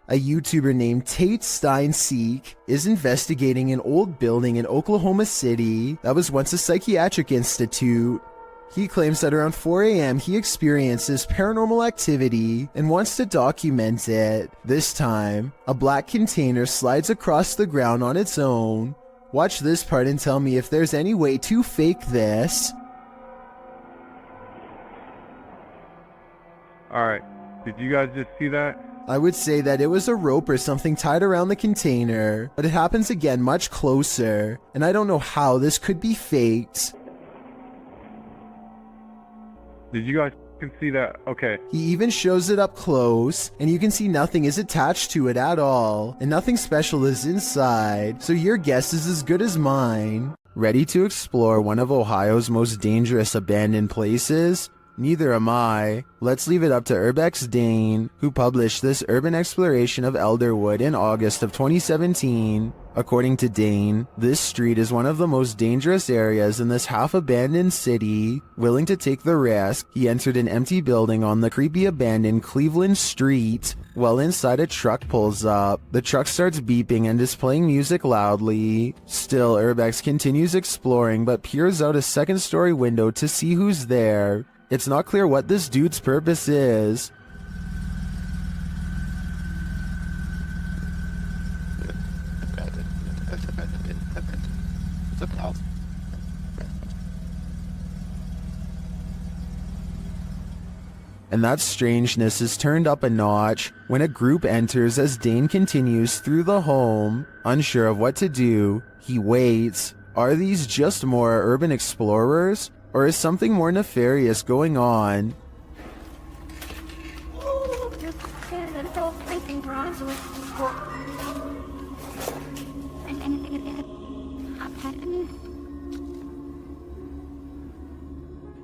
A YouTuber named Tate Stein Seek is investigating an old building in Oklahoma City that was once a psychiatric institute. He claims that around 4 a.m. he experiences paranormal activity and wants to document it. This time, a black container slides across the ground on its own. Watch this part and tell me if there's any way to fake this. Alright, did you guys just see that? I would say that it was a rope or something tied around the container, but it happens again much closer, and I don't know how this could be faked. Did you guys can see that? Okay. He even shows it up close, and you can see nothing is attached to it at all, and nothing special is inside, so your guess is as good as mine. Ready to explore one of Ohio's most dangerous abandoned places? Neither am I. Let's leave it up to Urbex Dane, who published this urban exploration of Elderwood in August of 2017. According to Dane, this street is one of the most dangerous areas in this half-abandoned city. Willing to take the risk, he entered an empty building on the creepy abandoned Cleveland Street. While inside, a truck pulls up. The truck starts beeping and is playing music loudly. Still, Urbex continues exploring but peers out a second-story window to see who's there. It's not clear what this dude's purpose is. And that strangeness is turned up a notch when a group enters as Dane continues through the home. Unsure of what to do, he waits. Are these just more urban explorers? Or is something more nefarious going on?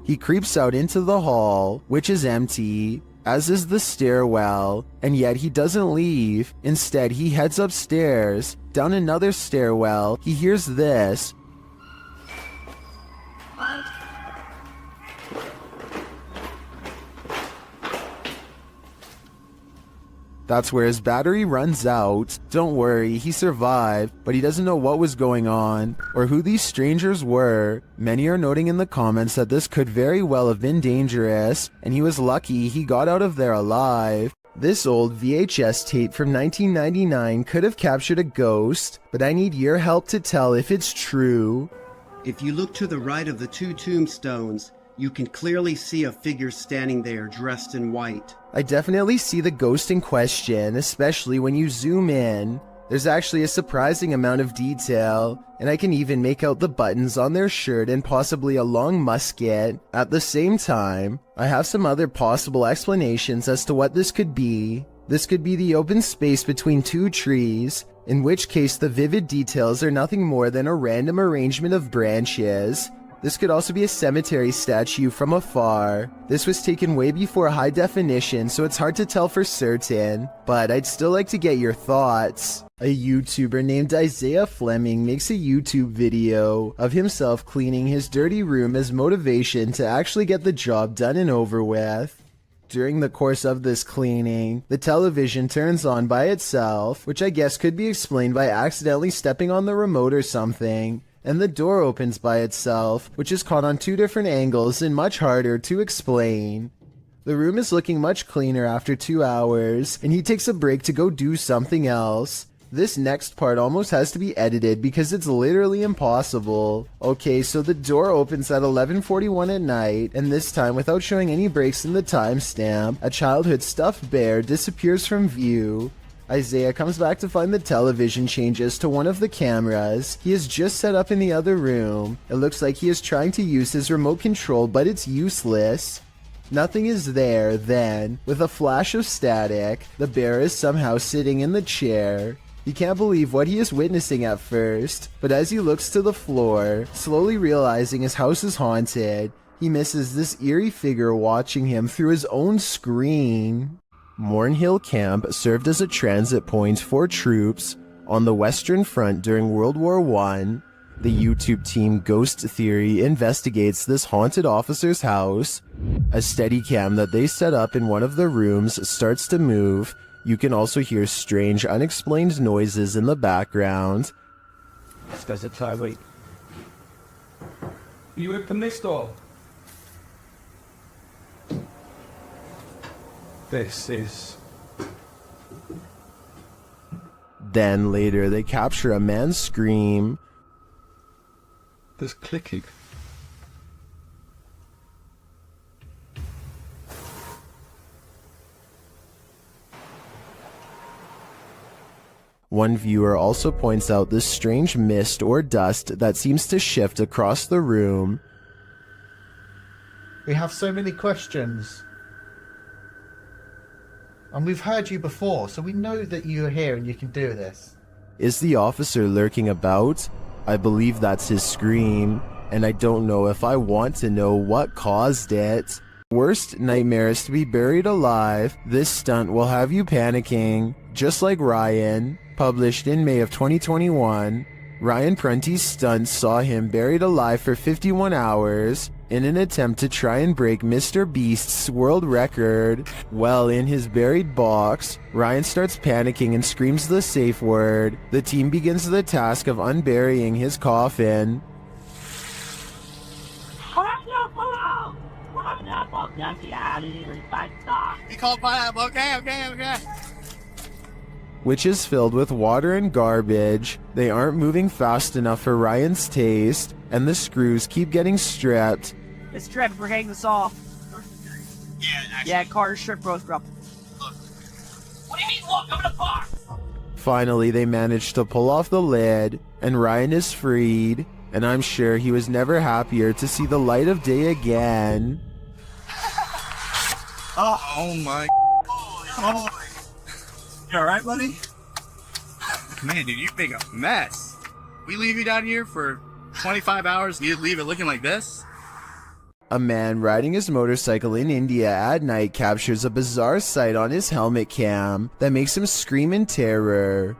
He creeps out into the hall, which is empty, as is the stairwell, and yet he doesn't leave. Instead, he heads upstairs. Down another stairwell, he hears this. That's where his battery runs out. Don't worry, he survived, but he doesn't know what was going on, or who these strangers were. Many are noting in the comments that this could very well have been dangerous, and he was lucky he got out of there alive. This old VHS tape from 1999 could have captured a ghost, but I need your help to tell if it's true. If you look to the right of the two tombstones, you can clearly see a figure standing there dressed in white. I definitely see the ghost in question, especially when you zoom in. There's actually a surprising amount of detail, and I can even make out the buttons on their shirt and possibly a long musket. At the same time, I have some other possible explanations as to what this could be. This could be the open space between two trees, in which case the vivid details are nothing more than a random arrangement of branches. This could also be a cemetery statue from afar. This was taken way before high definition, so it's hard to tell for certain, but I'd still like to get your thoughts. A YouTuber named Isaiah Fleming makes a YouTube video of himself cleaning his dirty room as motivation to actually get the job done and over with. During the course of this cleaning, the television turns on by itself, which I guess could be explained by accidentally stepping on the remote or something. And the door opens by itself, which is caught on two different angles and much harder to explain. The room is looking much cleaner after 2 hours, and he takes a break to go do something else. This next part almost has to be edited because it's literally impossible. Okay, so the door opens at 11:41 at night, and this time, without showing any breaks in the timestamp, a childhood stuffed bear disappears from view. Isaiah comes back to find the television changes to one of the cameras he has just set up in the other room. It looks like he is trying to use his remote control, but it's useless. Nothing is there then. With a flash of static, the bear is somehow sitting in the chair. He can't believe what he is witnessing at first, but as he looks to the floor, slowly realizing his house is haunted, he misses this eerie figure watching him through his own screen. Mornhill Camp served as a transit point for troops on the Western Front during World War I. The YouTube team Ghost Theory investigates this haunted officer's house. A Steadicam that they set up in one of the rooms starts to move, You can also hear strange, unexplained noises in the background. This guy's a tyrant. You open this door. This is... Then later they capture a man's scream. There's clicking. One viewer also points out this strange mist or dust that seems to shift across the room. We have so many questions. And we've heard you before, so we know that you're here and you can do this. Is the officer lurking about? I believe that's his scream, and I don't know if I want to know what caused it. Worst nightmare is to be buried alive. This stunt will have you panicking, just like Ryan. Published in May of 2021, Ryan Prunty's stunt saw him buried alive for 51 hours in an attempt to try and break Mr. Beast's world record. Well, in his buried box, Ryan starts panicking and screams the safe word. The team begins the task of unburying his coffin. We call pineapple, okay. Which is filled with water and garbage. They aren't moving fast enough for Ryan's taste, and the screws keep getting stripped. It's stripped, we're getting this off. Yeah, Carter's strip broke up. Look. What do you mean, look? I'm in a box! Finally, they manage to pull off the lid, and Ryan is freed, and I'm sure he was never happier to see the light of day again. Oh my... Oh. You alright, buddy? Man, dude, you make a mess. We leave you down here for 25 hours, you leave it looking like this? A man riding his motorcycle in India at night captures a bizarre sight on his helmet cam that makes him scream in terror.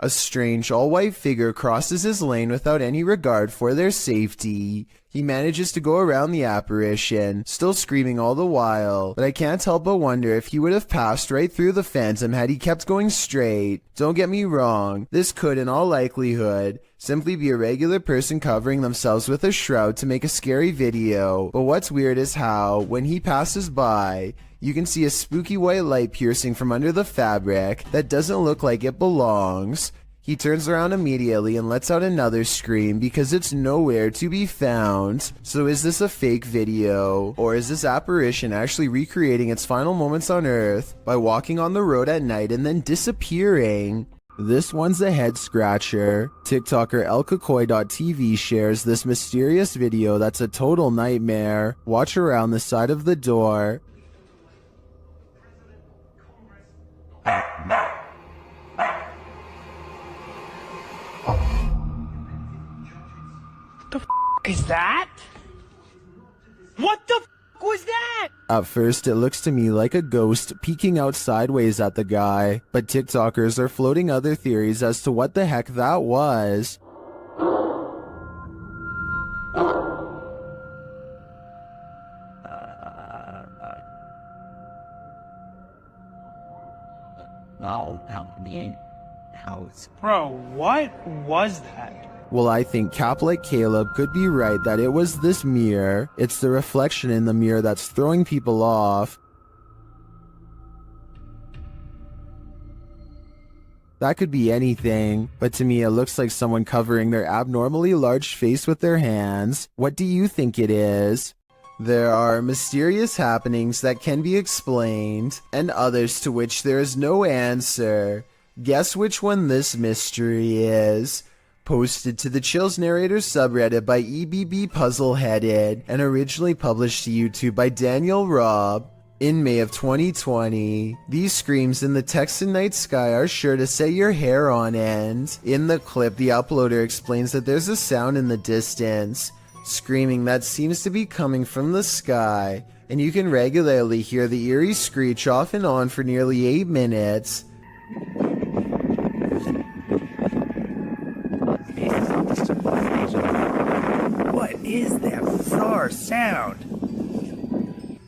A strange all-white figure crosses his lane without any regard for their safety. He manages to go around the apparition, still screaming all the while, but I can't help but wonder if he would have passed right through the phantom had he kept going straight. Don't get me wrong, this could in all likelihood simply be a regular person covering themselves with a shroud to make a scary video, but what's weird is how, when he passes by, you can see a spooky white light piercing from under the fabric that doesn't look like it belongs. He turns around immediately and lets out another scream because it's nowhere to be found. So is this a fake video? Or is this apparition actually recreating its final moments on Earth by walking on the road at night and then disappearing? This one's a head scratcher. TikToker elkakoi.tv shares this mysterious video that's a total nightmare. Watch around the side of the door. Is that? What the was that? At first, it looks to me like a ghost peeking out sideways at the guy, but TikTokers are floating other theories as to what the heck that was. Bro, what was that? Well, I think Cap like Caleb could be right that it was this mirror. It's the reflection in the mirror that's throwing people off. That could be anything, but to me it looks like someone covering their abnormally large face with their hands. What do you think it is? There are mysterious happenings that can be explained, and others to which there is no answer. Guess which one this mystery is? Posted to the Chills Narrator subreddit by EBB Puzzleheaded, and originally published to YouTube by Daniel Robb in May of 2020. These screams in the Texan night sky are sure to set your hair on end. In the clip, the uploader explains that there's a sound in the distance, screaming that seems to be coming from the sky, and you can regularly hear the eerie screech off and on for nearly 8 minutes. What is that bizarre sound?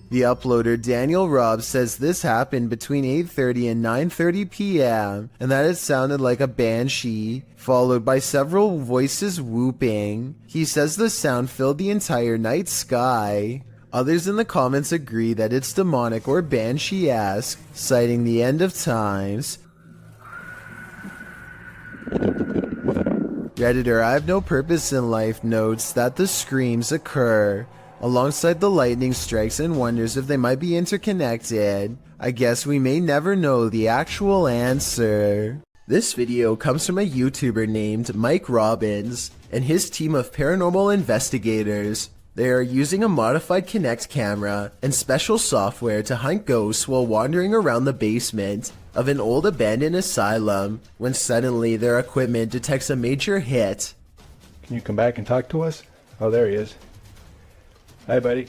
The uploader Daniel Robb says this happened between 8:30 and 9:30 p.m. and that it sounded like a banshee, followed by several voices whooping. He says the sound filled the entire night sky. Others in the comments agree that it's demonic or banshee-esque, citing the end of times. Redditor I Have No Purpose in Life notes that the screams occur alongside the lightning strikes and wonders if they might be interconnected. I guess we may never know the actual answer. This video comes from a YouTuber named Mike Robbins and his team of paranormal investigators. They are using a modified Kinect camera and special software to hunt ghosts while wandering around the basement of an old abandoned asylum when suddenly their equipment detects a major hit. Can you come back and talk to us? Oh, there he is. Hi, buddy.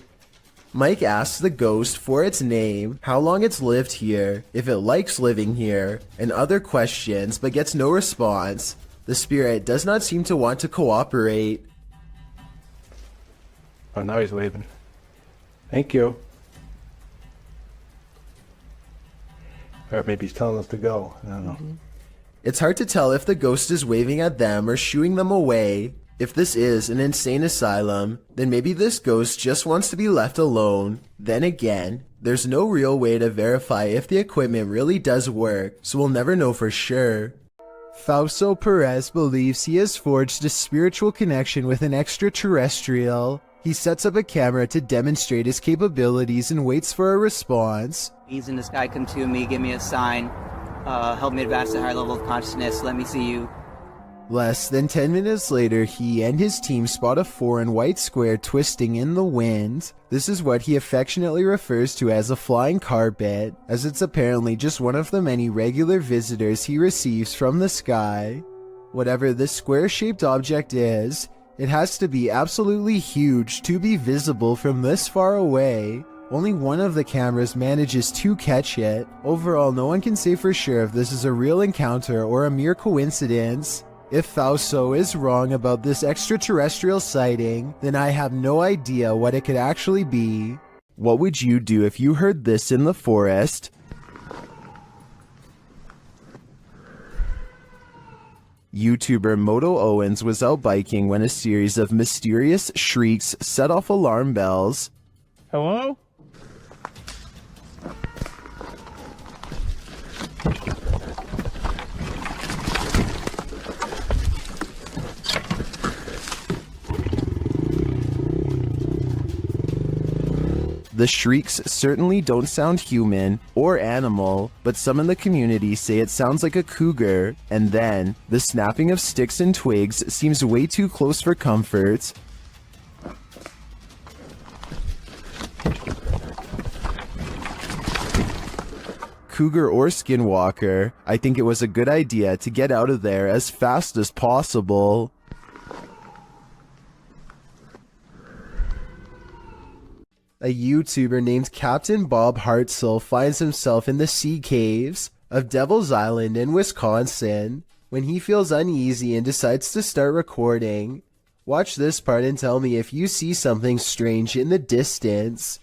Mike asks the ghost for its name, how long it's lived here, if it likes living here, and other questions, but gets no response. The spirit does not seem to want to cooperate. Oh, now he's waving. Thank you. Or maybe he's telling us to go. I don't know. It's hard to tell if the ghost is waving at them or shooing them away. If this is an insane asylum, then maybe this ghost just wants to be left alone. Then again, there's no real way to verify if the equipment really does work, so we'll never know for sure. Fausto Perez believes he has forged a spiritual connection with an extraterrestrial. He sets up a camera to demonstrate his capabilities and waits for a response. He's in the sky, come to me, give me a sign, help me advance to a higher level of consciousness, let me see you. Less than 10 minutes later, he and his team spot a foreign white square twisting in the wind. This is what he affectionately refers to as a flying carpet, as it's apparently just one of the many regular visitors he receives from the sky. Whatever this square-shaped object is, it has to be absolutely huge to be visible from this far away. Only one of the cameras manages to catch it. Overall, no one can say for sure if this is a real encounter or a mere coincidence. If Fausto is wrong about this extraterrestrial sighting, then I have no idea what it could actually be. What would you do if you heard this in the forest? YouTuber Moto Owens was out biking when a series of mysterious shrieks set off alarm bells. Hello? The shrieks certainly don't sound human or animal, but some in the community say it sounds like a cougar, and then the snapping of sticks and twigs seems way too close for comfort. Cougar or skinwalker, I think it was a good idea to get out of there as fast as possible. A YouTuber named Captain Bob Hartzell finds himself in the sea caves of Devil's Island in Wisconsin when he feels uneasy and decides to start recording. Watch this part and tell me if you see something strange in the distance.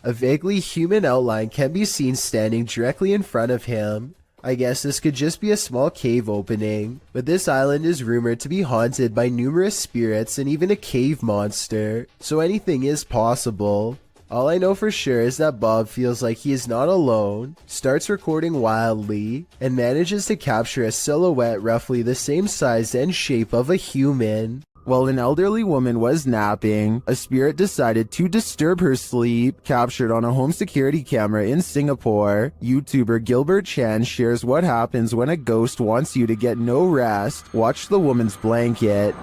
A vaguely human outline can be seen standing directly in front of him. I guess this could just be a small cave opening, but this island is rumored to be haunted by numerous spirits and even a cave monster, so anything is possible. All I know for sure is that Bob feels like he is not alone, starts recording wildly, and manages to capture a silhouette roughly the same size and shape of a human. While an elderly woman was napping, a spirit decided to disturb her sleep, captured on a home security camera in Singapore. YouTuber Gilbert Chan shares what happens when a ghost wants you to get no rest. Watch the woman's blanket.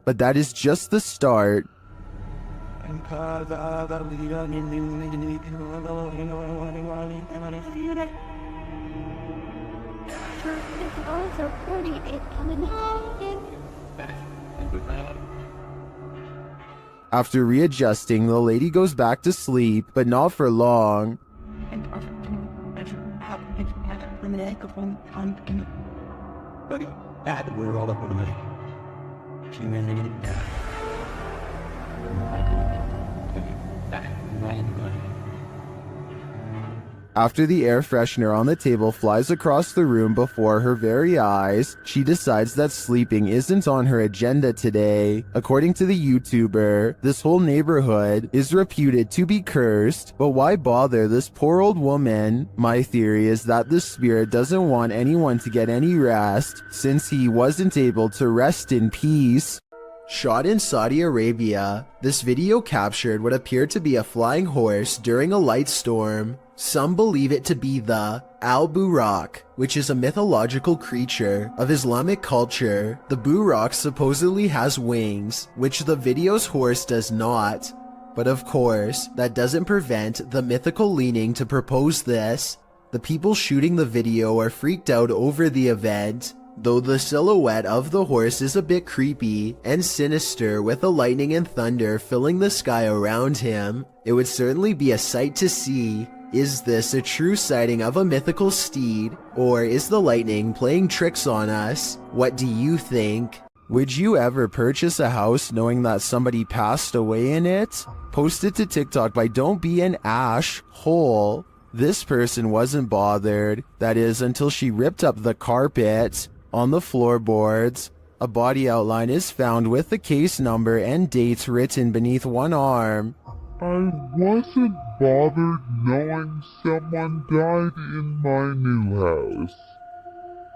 But that is just the start. After readjusting, the lady goes back to sleep, but not for long. After the air freshener on the table flies across the room before her very eyes, she decides that sleeping isn't on her agenda today. According to the YouTuber, this whole neighborhood is reputed to be cursed, but why bother this poor old woman? My theory is that the spirit doesn't want anyone to get any rest, since he wasn't able to rest in peace. Shot in Saudi Arabia, this video captured what appeared to be a flying horse during a light storm. Some believe it to be the Al-Buraq, which is a mythological creature of Islamic culture. The Buraq supposedly has wings, which the video's horse does not. But of course, that doesn't prevent the mythical leaning to propose this. The people shooting the video are freaked out over the event, though the silhouette of the horse is a bit creepy and sinister with the lightning and thunder filling the sky around him. It would certainly be a sight to see. Is this a true sighting of a mythical steed, or is the lightning playing tricks on us? What do you think? Would you ever purchase a house knowing that somebody passed away in it? Posted to TikTok by Don't Be an Ash Hole. This person wasn't bothered, that is until she ripped up the carpet. On the floorboards, a body outline is found with the case number and dates written beneath one arm. I wasn't bothered knowing someone died in my new house.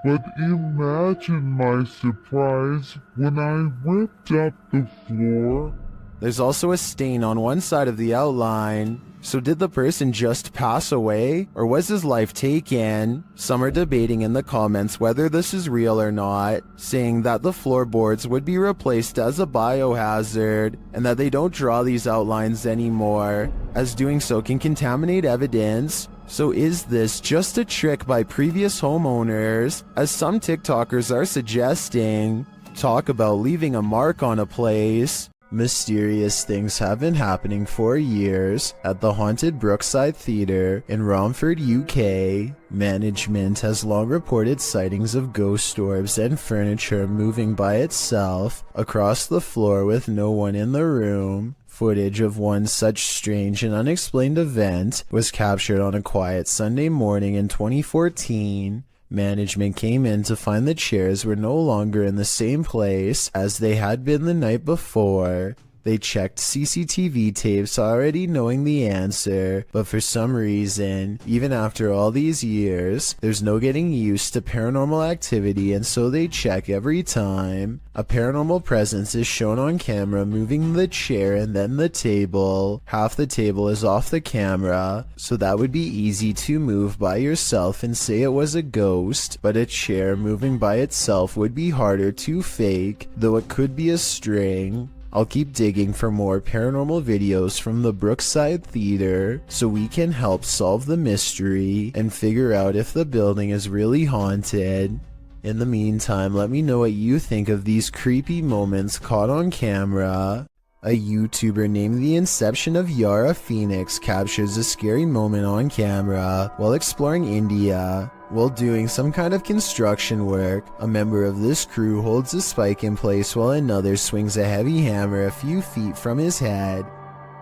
But imagine my surprise when I ripped up the floor. There's also a stain on one side of the outline. So did the person just pass away, or was his life taken? Some are debating in the comments whether this is real or not, saying that the floorboards would be replaced as a biohazard, and that they don't draw these outlines anymore, as doing so can contaminate evidence. So is this just a trick by previous homeowners, as some TikTokers are suggesting? Talk about leaving a mark on a place. Mysterious things have been happening for years at the haunted Brookside Theatre in Romford, UK. Management has long reported sightings of ghost orbs and furniture moving by itself across the floor with no one in the room. Footage of one such strange and unexplained event was captured on a quiet Sunday morning in 2014. Management came in to find the chairs were no longer in the same place as they had been the night before. They checked CCTV tapes already knowing the answer, but for some reason, even after all these years, there's no getting used to paranormal activity, and so they check every time. A paranormal presence is shown on camera moving the chair and then the table. Half the table is off the camera, so that would be easy to move by yourself and say it was a ghost, but a chair moving by itself would be harder to fake, though it could be a string. I'll keep digging for more paranormal videos from the Brookside Theatre so we can help solve the mystery and figure out if the building is really haunted. In the meantime, let me know what you think of these creepy moments caught on camera. A YouTuber named The Inception of Yara Phoenix captures a scary moment on camera while exploring India. While doing some kind of construction work, a member of this crew holds a spike in place while another swings a heavy hammer a few feet from his head.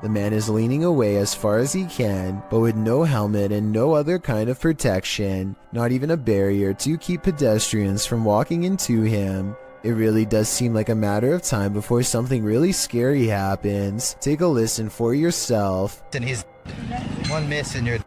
The man is leaning away as far as he can, but with no helmet and no other kind of protection, not even a barrier to keep pedestrians from walking into him. It really does seem like a matter of time before something really scary happens. Take a listen for yourself. And he's one miss and you're...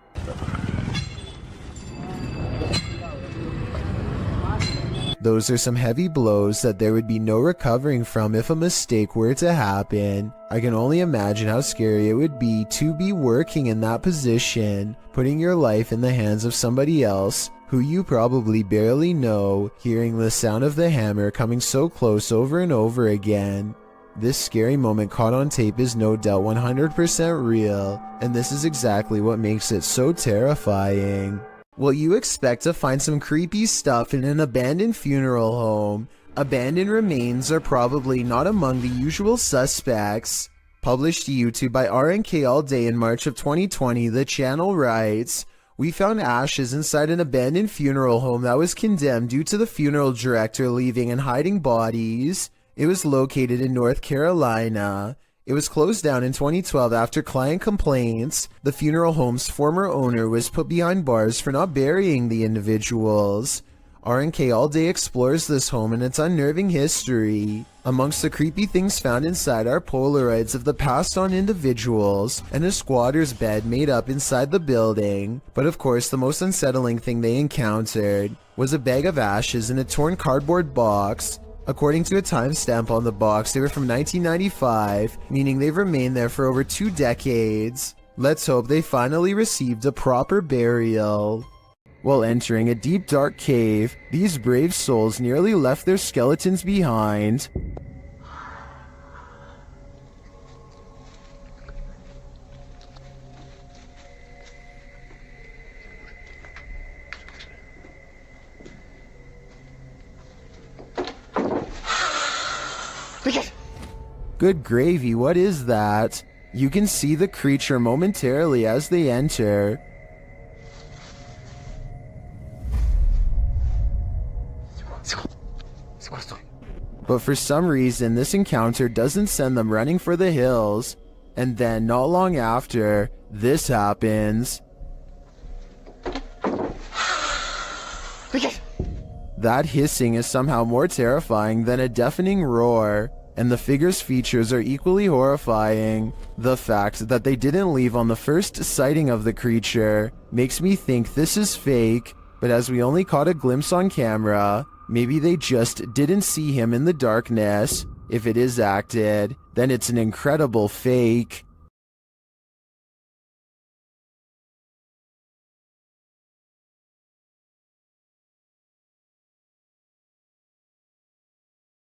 Those are some heavy blows that there would be no recovering from if a mistake were to happen. I can only imagine how scary it would be to be working in that position, putting your life in the hands of somebody else who you probably barely know, hearing the sound of the hammer coming so close over and over again. This scary moment caught on tape is no doubt 100% real, and this is exactly what makes it so terrifying. Well, you expect to find some creepy stuff in an abandoned funeral home. Abandoned remains are probably not among the usual suspects. Published to YouTube by RNK All Day in March of 2020, the channel writes, "We found ashes inside an abandoned funeral home that was condemned due to the funeral director leaving and hiding bodies. It was located in North Carolina. It was closed down in 2012 after client complaints. The funeral home's former owner was put behind bars for not burying the individuals." RNK All Day explores this home and its unnerving history. Amongst the creepy things found inside are Polaroids of the passed on individuals and a squatter's bed made up inside the building. But of course, the most unsettling thing they encountered was a bag of ashes in a torn cardboard box. According to a timestamp on the box, they were from 1995, meaning they've remained there for over 2 decades. Let's hope they finally received a proper burial. While entering a deep dark cave, these brave souls nearly left their skeletons behind. Good gravy, what is that? You can see the creature momentarily as they enter. But for some reason, this encounter doesn't send them running for the hills. And then, not long after, this happens. That hissing is somehow more terrifying than a deafening roar. And the figure's features are equally horrifying. The fact that they didn't leave on the first sighting of the creature makes me think this is fake, but as we only caught a glimpse on camera, maybe they just didn't see him in the darkness. If it is acted, then it's an incredible fake.